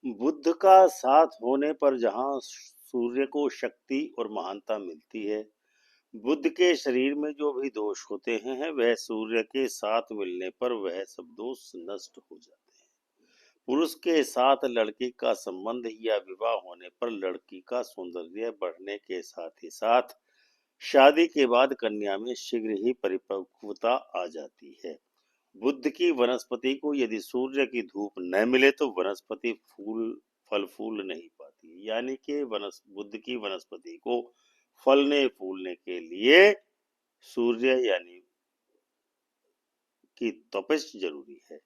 बुध का साथ होने पर जहाँ सूर्य को शक्ति और महानता मिलती है, बुध के शरीर में जो भी दोष होते हैं वह सूर्य के साथ मिलने पर वह सब दोष नष्ट हो जाते हैं। पुरुष के साथ लड़की का संबंध या विवाह होने पर लड़की का सौंदर्य बढ़ने के साथ ही साथ शादी के बाद कन्या में शीघ्र ही परिपक्वता आ जाती है। बुध की वनस्पति को यदि सूर्य की धूप न मिले तो वनस्पति फल फूल नहीं पाती, यानी कि बुध की वनस्पति को फलने फूलने के लिए सूर्य यानी कि तपश जरूरी है।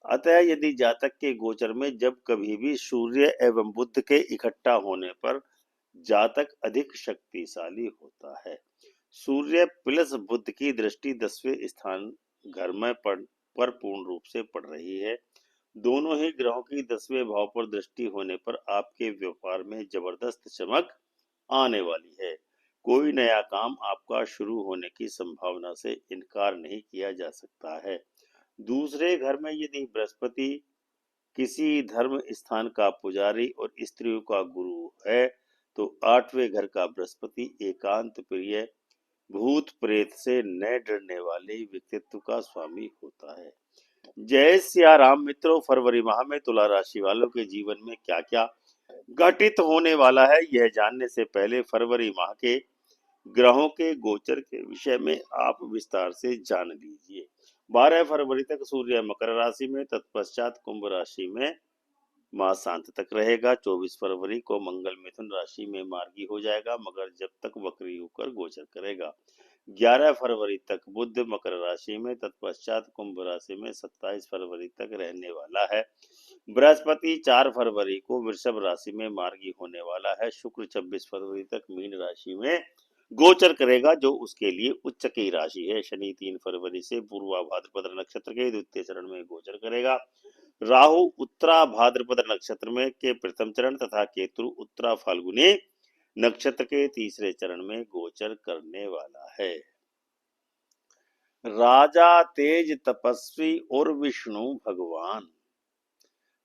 अतः यदि जातक के गोचर में जब कभी भी सूर्य एवं बुध के इकट्ठा होने पर जातक अधिक शक्तिशाली होता है। सूर्य प्लस बुध की दृष्टि 10वें स्थान घर में पर पूर्ण रूप से पड़ रही है। दोनों ही ग्रहों की 10वें भाव पर दृष्टि होने पर आपके व्यापार में जबरदस्त चमक आने वाली है। कोई नया काम आपका शुरू होने की संभावना से इनकार नहीं किया जा सकता है। दूसरे घर में यदि बृहस्पति किसी धर्म स्थान का पुजारी और स्त्रियों का गुरु है तो 8वें घर का बृहस्पति एकांत प्रिय, भूत प्रेत से न डरने वाले व्यक्तित्व का स्वामी होता है। जय सिया राम मित्रों, फरवरी माह में तुला राशि वालों के जीवन में क्या क्या घटित होने वाला है यह जानने से पहले फरवरी माह के ग्रहों के गोचर के विषय में आप विस्तार से जान लीजिए। 12 फरवरी तक सूर्य मकर राशि में, तत्पश्चात कुंभ राशि में मास शांत तक रहेगा। 24 फरवरी को मंगल मिथुन राशि में मार्गी हो जाएगा, मगर जब तक वक्री होकर गोचर करेगा। 11 फरवरी तक बुध मकर राशि में, तत्पश्चात कुंभ राशि में 27 फरवरी तक रहने वाला है। बृहस्पति 4 फरवरी को वृषभ राशि में मार्गी होने वाला है। शुक्र 26 फरवरी तक मीन राशि में गोचर करेगा, जो उसके लिए उच्च की राशि है। शनि 3 फरवरी से पूर्वा भाद्रपद नक्षत्र के द्वितीय चरण में गोचर करेगा। राहु उत्तरा भाद्रपद नक्षत्र में के प्रथम चरण तथा केतु उत्तरा फाल्गुनी नक्षत्र के तीसरे चरण में गोचर करने वाला है। राजा तेज तपस्वी और विष्णु भगवान।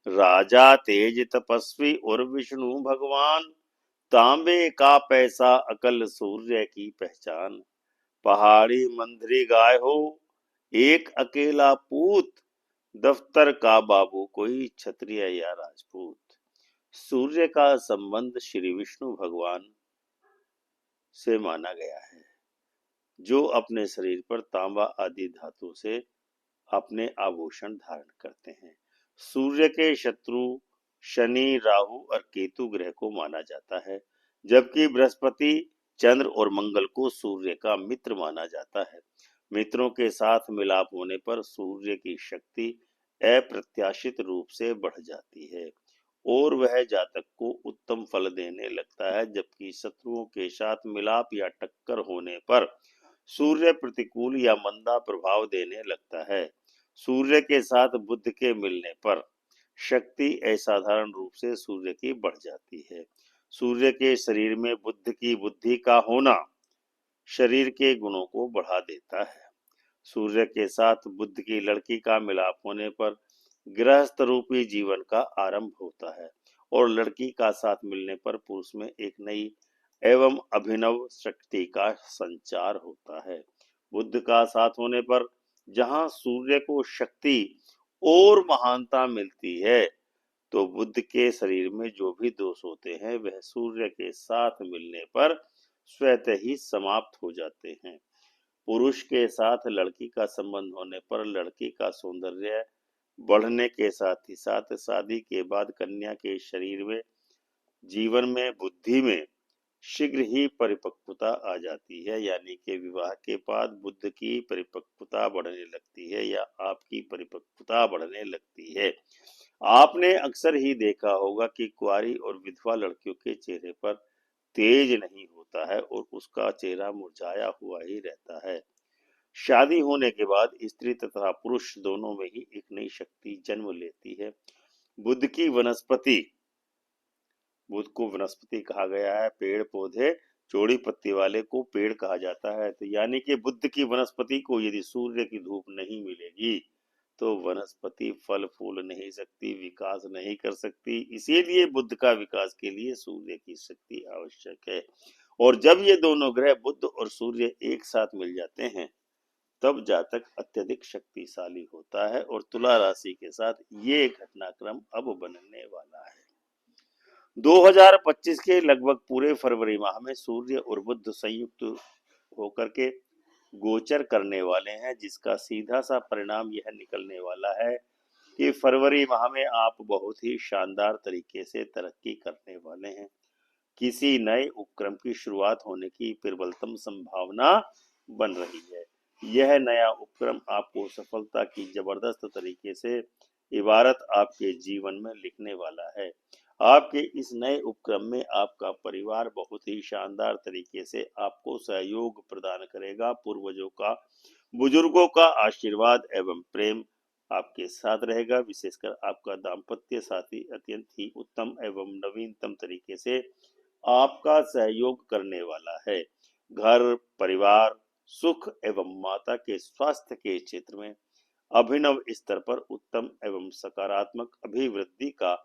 राजा तेज तपस्वी और विष्णु भगवान, तांबे का पैसा अकल सूर्य की पहचान। पहाड़ी मंदरी गाय हो एक अकेला पूत, दफ्तर का बाबू कोई क्षत्रिय या राजपूत। सूर्य का संबंध श्री विष्णु भगवान से माना गया है, जो अपने शरीर पर तांबा आदि धातु से अपने आभूषण धारण करते हैं। सूर्य के शत्रु शनि, राहु और केतु ग्रह को माना जाता है, जबकि बृहस्पति, चंद्र और मंगल को सूर्य का मित्र माना जाता है। मित्रों के साथ मिलाप होने पर सूर्य की शक्ति अप्रत्याशित रूप से बढ़ जाती है और वह जातक को उत्तम फल देने लगता है, जबकि शत्रुओं के साथ मिलाप या टक्कर होने पर सूर्य प्रतिकूल या मंदा प्रभाव देने लगता है। सूर्य के साथ बुध के मिलने पर शक्ति असाधारण रूप से सूर्य की बढ़ जाती है। सूर्य के शरीर में बुध की बुद्धि का होना शरीर के गुणों को बढ़ा देता है। सूर्य के साथ बुध की लड़की का मिलाप होने पर गृहस्थ रूपी जीवन का आरंभ होता है और लड़की का साथ मिलने पर पुरुष में एक नई एवं अभिनव शक्ति का संचार होता है। बुध का साथ होने पर जहां सूर्य को शक्ति और महानता मिलती है, तो बुध के शरीर में जो भी दोष होते हैं वह सूर्य के साथ मिलने पर स्वतः ही समाप्त हो जाते हैं। पुरुष के साथ लड़की का संबंध होने पर लड़की का सौंदर्य बढ़ने के साथ ही साथ शादी के बाद कन्या के शरीर में, जीवन में, बुद्धि में शीघ्र ही परिपक्वता आ जाती है, यानी कि विवाह के बाद बुध की परिपक्वता बढ़ने लगती है या आपकी परिपक्वता बढ़ने लगती है। आपने अक्सर ही देखा होगा कि कुंवारी और विधवा लड़कियों के चेहरे पर तेज नहीं होता है और उसका चेहरा मुरझाया हुआ ही रहता है। शादी होने के बाद स्त्री तथा पुरुष दोनों में ही एक नई शक्ति जन्म लेती है। बुध की वनस्पति, बुध को वनस्पति कहा गया है। पेड़ पौधे चौड़ी पत्ती वाले को पेड़ कहा जाता है, तो यानी कि बुध की वनस्पति को यदि सूर्य की धूप नहीं मिलेगी तो वनस्पति फल फूल नहीं सकती, विकास नहीं कर सकती। इसीलिए बुध का विकास के लिए सूर्य की शक्ति आवश्यक है। और जब ये दोनों ग्रह बुध और सूर्य एक साथ मिल जाते हैं, तब जातक अत्यधिक शक्तिशाली होता है। और तुला राशि के साथ ये घटनाक्रम अब बनने वाला है। 2025 के लगभग पूरे फरवरी माह में सूर्य और बुध संयुक्त होकर के गोचर करने वाले हैं, जिसका सीधा सा परिणाम यह निकलने वाला है कि फरवरी माह में आप बहुत ही शानदार तरीके से तरक्की करने वाले हैं। किसी नए उपक्रम की शुरुआत होने की प्रबलतम संभावना बन रही है। यह नया उपक्रम आपको सफलता की जबरदस्त तरीके से इबारत आपके जीवन में लिखने वाला है। आपके इस नए उपक्रम में आपका परिवार बहुत ही शानदार तरीके से आपको सहयोग प्रदान करेगा। पूर्वजों का, बुजुर्गों का आशीर्वाद एवं प्रेम आपके साथ रहेगा। विशेषकर आपका दाम्पत्य साथी अत्यंत ही उत्तम एवं नवीनतम तरीके से आपका सहयोग करने वाला है। घर परिवार सुख एवं माता के स्वास्थ्य के क्षेत्र में अभिनव स्तर पर उत्तम एवं सकारात्मक अभिवृद्धि का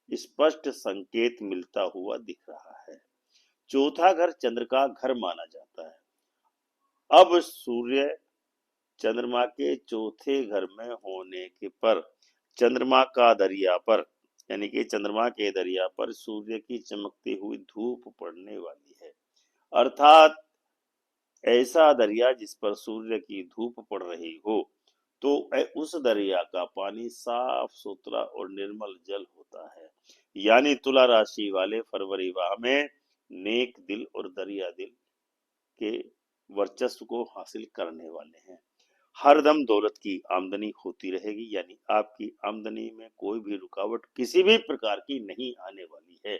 स्पष्ट संकेत मिलता हुआ दिख रहा है। चौथा घर चंद्र का घर माना जाता है। अब सूर्य चंद्रमा के चौथे घर में होने के पर चंद्रमा का दरिया पर, यानी कि चंद्रमा के दरिया पर सूर्य की चमकती हुई धूप पड़ने वाली है। अर्थात ऐसा दरिया जिस पर सूर्य की धूप पड़ रही हो, तो उस दरिया का पानी साफ सुथरा और निर्मल जल होता है। यानी तुला राशि वाले फरवरी माह में नेक दिल और दरिया दिल के वर्चस्व को हासिल करने वाले हैं। हरदम दौलत की आमदनी होती रहेगी, यानी आपकी आमदनी में कोई भी रुकावट किसी भी प्रकार की नहीं आने वाली है।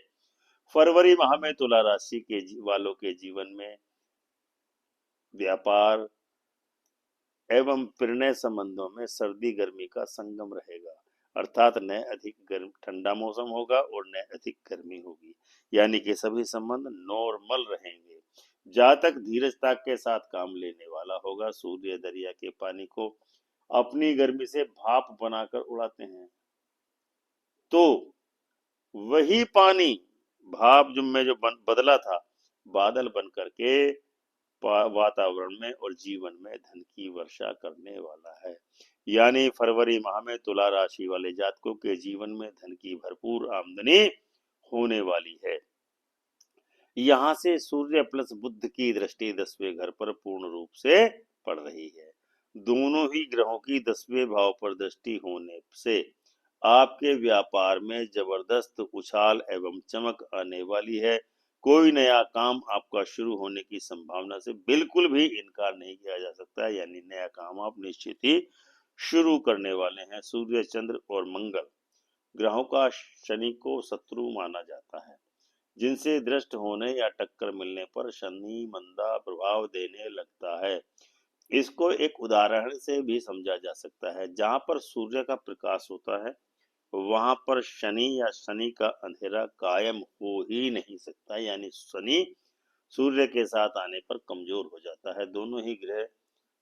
फरवरी माह में तुला राशि के वालों के जीवन में व्यापार एवं प्रणय संबंधों में सर्दी गर्मी का संगम रहेगा। अर्थात न अधिक गर्म ठंडा मौसम होगा और न अधिक गर्मी होगी, यानी कि सभी संबंध नॉर्मल रहेंगे। जातक धीरजता के साथ काम लेने वाला होगा। सूर्य दरिया के पानी को अपनी गर्मी से भाप बनाकर उड़ाते हैं, तो वही पानी भाप जो बदला था, बादल बन करके वातावरण में और जीवन में धन की वर्षा करने वाला है। यानी फरवरी माह में तुला राशि वाले जातकों के जीवन में धन की भरपूर आमदनी होने वाली है। यहाँ से सूर्य प्लस बुध की दृष्टि 10वें घर पर पूर्ण रूप से पड़ रही है। दोनों ही ग्रहों की 10वें भाव पर दृष्टि होने से आपके व्यापार में जबरदस्त उछाल एवं चमक आने वाली है। कोई नया काम आपका शुरू होने की संभावना से बिल्कुल भी इनकार नहीं किया जा सकता, यानी नया काम आप निश्चित ही शुरू करने वाले हैं। सूर्य चंद्र और मंगल ग्रहों का शनि को शत्रु माना जाता है, जिनसे दृष्ट होने या टक्कर मिलने पर शनि मंदा प्रभाव देने लगता है। इसको एक उदाहरण से भी समझा जा सकता है। जहां पर सूर्य का प्रकाश होता है, वहां पर शनि या शनि का अंधेरा कायम हो ही नहीं सकता, यानी शनि सूर्य के साथ आने पर कमजोर हो जाता है। दोनों ही ग्रह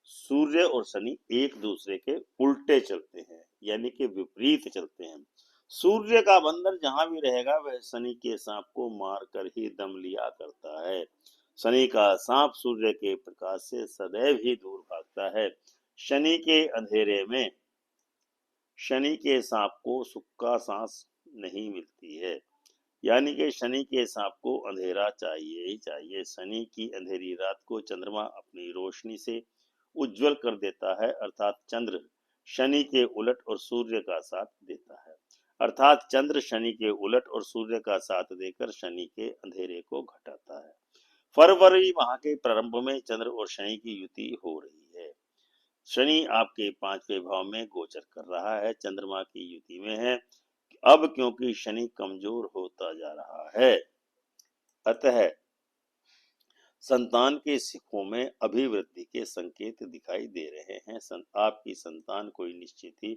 सूर्य और शनि एक दूसरे के उल्टे चलते हैं, यानी कि विपरीत चलते हैं। सूर्य का बंदर जहां भी रहेगा वह शनि के सांप को मार कर ही दम लिया करता है। शनि का सांप सूर्य के प्रकाश से सदैव ही दूर भागता है। शनि के अंधेरे में शनि के सांप को सुख का सांस नहीं मिलती है, यानी कि शनि के सांप को अंधेरा चाहिए ही चाहिए। शनि की अंधेरी रात को चंद्रमा अपनी रोशनी से उज्जवल कर देता है, अर्थात चंद्र शनि के उलट और सूर्य का साथ देता है। अर्थात चंद्र शनि के उलट और सूर्य का साथ देकर शनि के अंधेरे को घटाता है। फरवरी माह के प्रारंभ में चंद्र और शनि की युति हो रही है। शनि आपके 5वें भाव में गोचर कर रहा है, चंद्रमा की युति में है। अब क्योंकि शनि कमजोर होता जा रहा है, अतः संतान के सुखों में अभिवृद्धि के संकेत दिखाई दे रहे हैं। आपकी संतान कोई निश्चित ही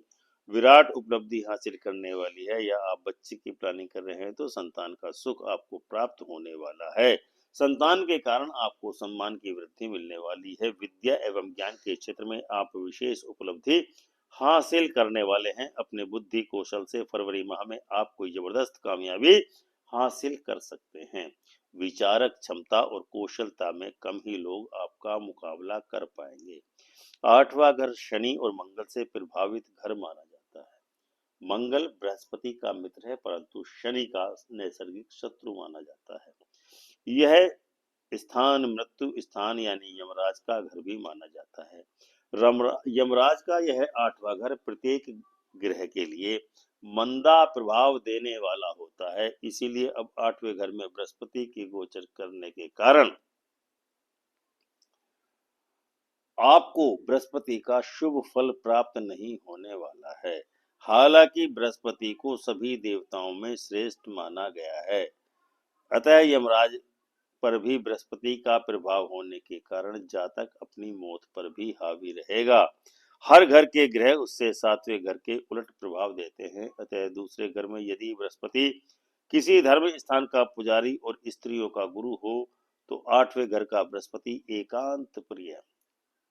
विराट उपलब्धि हासिल करने वाली है, या आप बच्चे की प्लानिंग कर रहे हैं तो संतान का सुख आपको प्राप्त होने वाला है। संतान के कारण आपको सम्मान की वृद्धि मिलने वाली है। विद्या एवं ज्ञान के क्षेत्र में आप विशेष उपलब्धि हासिल करने वाले हैं। अपने बुद्धि कौशल से फरवरी माह में आप कोई जबरदस्त कामयाबी हासिल कर सकते हैं। विचारक क्षमता और कौशलता में कम ही लोग आपका मुकाबला कर पाएंगे। 8वां घर शनि और मंगल से प्रभावित घर माना जाता है। मंगल बृहस्पति का मित्र है, परंतु शनि का नैसर्गिक शत्रु माना जाता है। यह स्थान मृत्यु स्थान यानी यमराज का घर भी माना जाता है। यमराज का यह 8वां घर प्रत्येक ग्रह के लिए मंदा प्रभाव देने वाला होता है। इसीलिए अब 8वें घर में बृहस्पति के गोचर करने के कारण आपको बृहस्पति का शुभ फल प्राप्त नहीं होने वाला है। हालांकि बृहस्पति को सभी देवताओं में श्रेष्ठ माना गया है, अतः यमराज पर भी बृहस्पति का प्रभाव होने के कारण जातक अपनी मौत पर भी हावी रहेगा। हर घर के ग्रह उससे 7वें घर के उलट प्रभाव देते हैं, अतः दूसरे घर में यदि बृहस्पति किसी धर्म स्थान का पुजारी और स्त्रियों का गुरु हो तो 8वें घर का बृहस्पति एकांत प्रिय,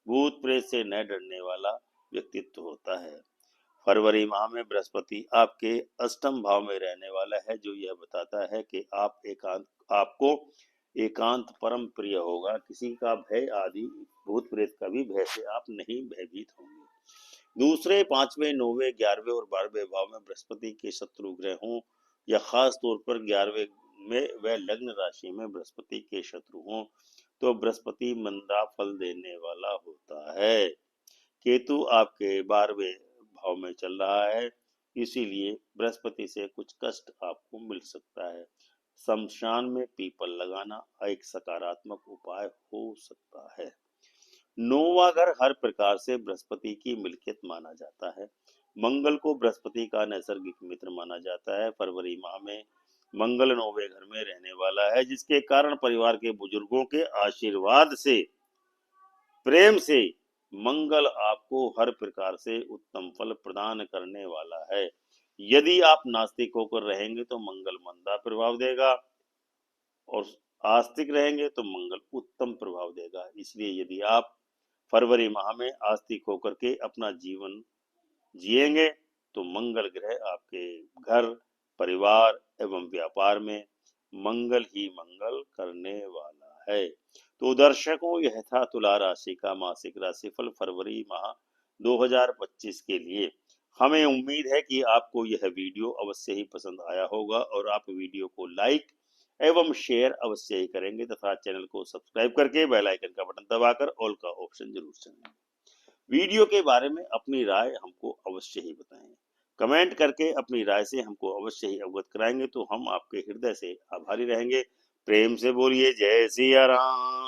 भूत प्रेत से न डरने वाला व्यक्तित्व होता है। फरवरी माह में बृहस्पति आपके अष्टम भाव में रहने वाला है, जो यह बताता है कि आपको एकांत परम प्रिय होगा। किसी का भय आदि भूत प्रेत का भी भय से आप नहीं भयभीत होंगे। दूसरे 5वें 9वें 11वें और 12वें भाव में बृहस्पति के शत्रु ग्रह हों या खास तौर पर 11वें में व लग्न राशि में बृहस्पति के शत्रु हों तो बृहस्पति मंदा फल देने वाला होता है। केतु आपके 12वें भाव में चल रहा है, इसीलिए बृहस्पति से कुछ कष्ट आपको मिल सकता है। शमशान में पीपल लगाना एक सकारात्मक उपाय हो सकता है। 9वां घर हर प्रकार से बृहस्पति की मिल्कियत माना जाता है। मंगल को बृहस्पति का नैसर्गिक मित्र माना जाता है। फरवरी माह में मंगल 9वें घर में रहने वाला है, जिसके कारण परिवार के बुजुर्गों के आशीर्वाद से प्रेम से मंगल आपको हर प्रकार से उत्तम फल प्रदान करने वाला है। यदि आप नास्तिक होकर रहेंगे तो मंगल मंदा प्रभाव देगा और आस्तिक रहेंगे तो मंगल उत्तम प्रभाव देगा। इसलिए यदि आप फरवरी माह में आस्तिक होकर के अपना जीवन जिएंगे तो मंगल ग्रह आपके घर, परिवार एवं व्यापार में मंगल ही मंगल करने वाला है। तो दर्शकों, यह था तुला राशि का मासिक राशिफल फरवरी माह 2025 के लिए। हमें उम्मीद है कि आपको यह वीडियो अवश्य ही पसंद आया होगा और आप वीडियो को लाइक एवं शेयर अवश्य ही करेंगे तथा चैनल को सब्सक्राइब करके बेल आइकन का बटन दबाकर ऑल का ऑप्शन जरूर चुनें। वीडियो के बारे में अपनी राय हमको अवश्य ही बताएं। कमेंट करके अपनी राय से हमको अवश्य ही अवगत कराएंगे तो हम आपके हृदय से आभारी रहेंगे। प्रेम से बोलिए जय सिया राम।